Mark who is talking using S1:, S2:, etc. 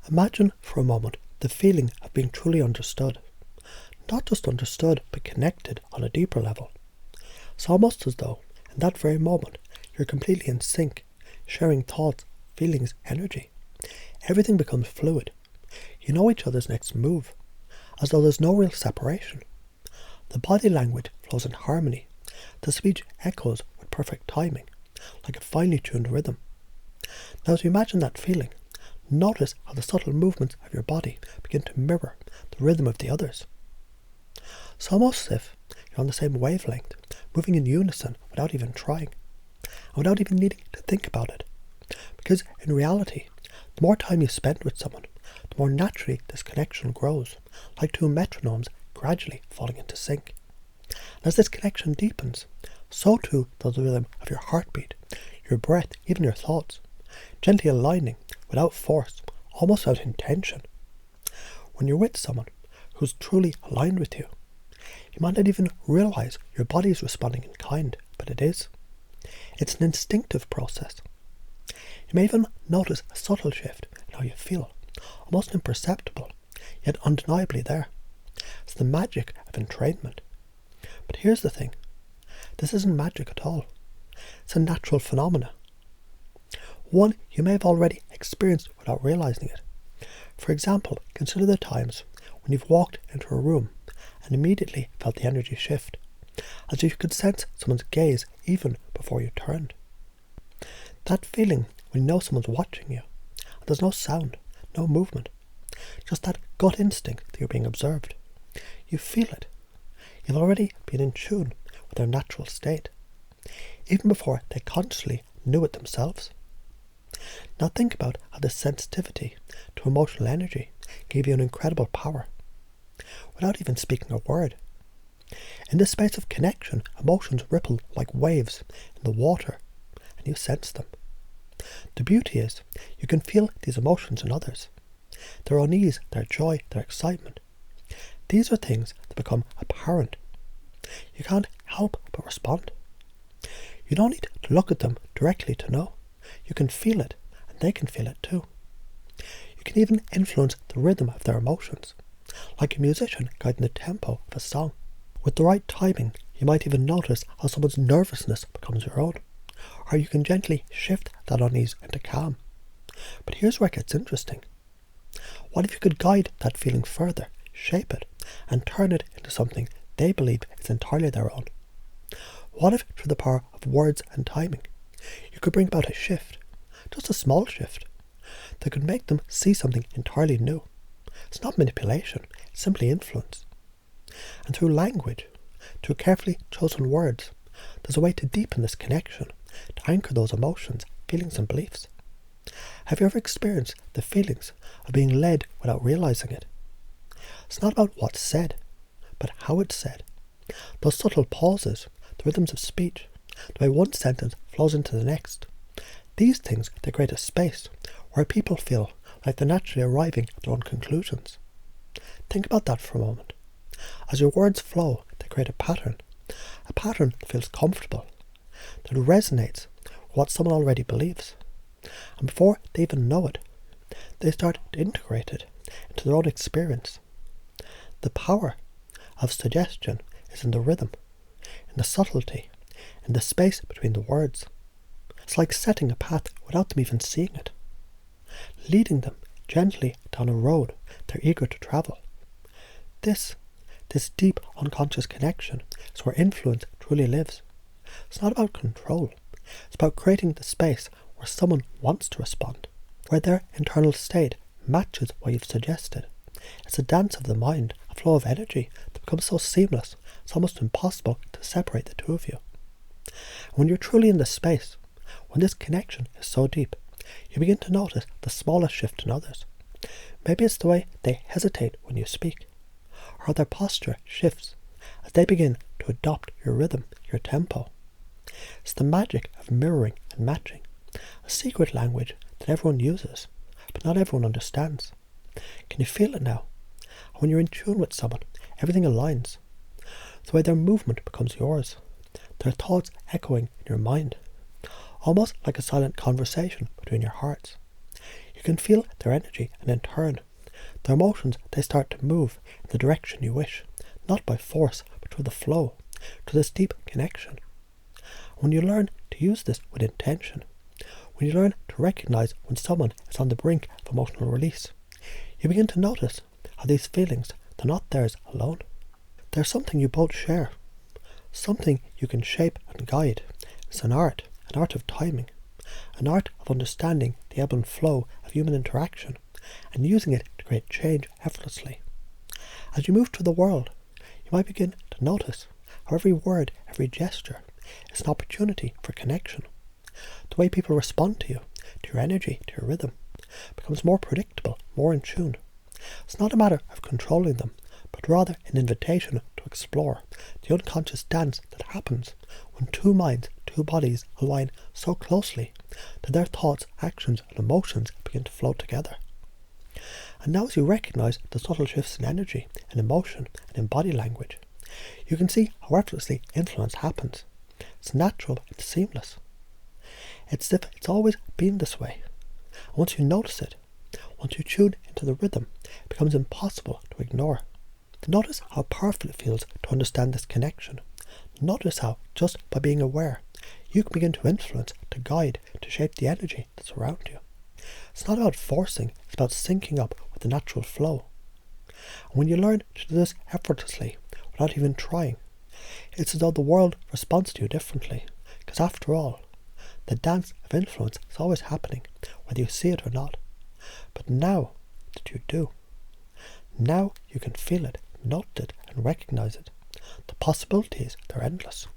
S1: Imagine for a moment the feeling of being truly understood. Not just understood, but connected on a deeper level. It's almost as though, in that very moment, you're completely in sync, sharing thoughts, feelings, energy. Everything becomes fluid. You know each other's next move, as though there's no real separation. The body language flows in harmony. The speech echoes with perfect timing, like a finely tuned rhythm. Now as you imagine that feeling, notice how the subtle movements of your body begin to mirror the rhythm of the others. It's almost as if you're on the same wavelength, moving in unison without even trying, and without even needing to think about it. Because in reality, the more time you spend with someone, the more naturally this connection grows, like two metronomes gradually falling into sync. And as this connection deepens, so too does the rhythm of your heartbeat, your breath, even your thoughts, gently aligning without force, almost without intention. When you're with someone who's truly aligned with you, you might not even realize your body is responding in kind, but it is. It's an instinctive process. You may even notice a subtle shift in how you feel, almost imperceptible, yet undeniably there. It's the magic of entrainment. But here's the thing. This isn't magic at all. It's a natural phenomena. One you may have already experienced without realizing it. For example, consider the times when you've walked into a room and immediately felt the energy shift, as if you could sense someone's gaze even before you turned. That feeling when you know someone's watching you, and there's no sound, no movement, just that gut instinct that you're being observed. You feel it. You've already been in tune with their natural state, even before they consciously knew it themselves. Now think about how this sensitivity to emotional energy gave you an incredible power, without even speaking a word. In this space of connection, emotions ripple like waves in the water, and you sense them. The beauty is, you can feel these emotions in others. Their unease, their joy, their excitement. These are things that become apparent. You can't help but respond. You don't need to look at them directly to know. You can feel it, and they can feel it too. You can even influence the rhythm of their emotions, like a musician guiding the tempo of a song. With the right timing, you might even notice how someone's nervousness becomes your own, or you can gently shift that unease into calm. But here's where it gets interesting. What if you could guide that feeling further, shape it, and turn it into something they believe is entirely their own? What if, through the power of words and timing, you could bring about a shift, just a small shift, that could make them see something entirely new? It's not manipulation, it's simply influence. And through language, through carefully chosen words, there's a way to deepen this connection, to anchor those emotions, feelings and beliefs. Have you ever experienced the feelings of being led without realizing it? It's not about what's said, but how it's said. Those subtle pauses, the rhythms of speech, the way one sentence flows into the next. These things, they create a space where people feel like they're naturally arriving at their own conclusions. Think about that for a moment. As your words flow, they create a pattern that feels comfortable, that resonates with what someone already believes. And before they even know it, they start to integrate it into their own experience. The power of suggestion is in the rhythm, in the subtlety, in the space between the words. It's like setting a path without them even seeing it, leading them gently down a road they're eager to travel. This deep unconscious connection is where influence truly lives. It's not about control. It's about creating the space where someone wants to respond, where their internal state matches what you've suggested. It's a dance of the mind, a flow of energy that becomes so seamless, it's almost impossible to separate the two of you. And when you're truly in this space, when this connection is so deep, you begin to notice the smallest shift in others. Maybe it's the way they hesitate when you speak, or how their posture shifts as they begin to adopt your rhythm, your tempo. It's the magic of mirroring and matching, a secret language that everyone uses, but not everyone understands. Can you feel it now? When you're in tune with someone, everything aligns. The way their movement becomes yours, their thoughts echoing in your mind, almost like a silent conversation between your hearts. You can feel their energy, and in turn, their emotions, they start to move in the direction you wish, not by force, but through the flow, to this deep connection. When you learn to use this with intention, when you learn to recognize when someone is on the brink of emotional release, you begin to notice how these feelings, they're not theirs alone. They're something you both share, something you can shape and guide. It's an art of timing, an art of understanding the ebb and flow of human interaction and using it to create change effortlessly. As you move through the world, you might begin to notice how every word, every gesture is an opportunity for connection. The way people respond to you, to your energy, to your rhythm, becomes more predictable, more in tune. It's not a matter of controlling them, but rather an invitation to explore the unconscious dance that happens when two minds, two bodies align so closely that their thoughts, actions and emotions begin to flow together. And now as you recognize the subtle shifts in energy, in emotion and in body language, you can see how effortlessly influence happens. It's natural, it's seamless. It's as if it's always been this way. And once you notice it, once you tune into the rhythm, it becomes impossible to ignore. Notice how powerful it feels to understand this connection. Notice how, just by being aware, you can begin to influence, to guide, to shape the energy that's around you. It's not about forcing, it's about syncing up with the natural flow. And when you learn to do this effortlessly, without even trying, it's as though the world responds to you differently. Because after all, the dance of influence is always happening, whether you see it or not. But now that you do, now you can feel it, note it, and recognize it. The possibilities, they're endless.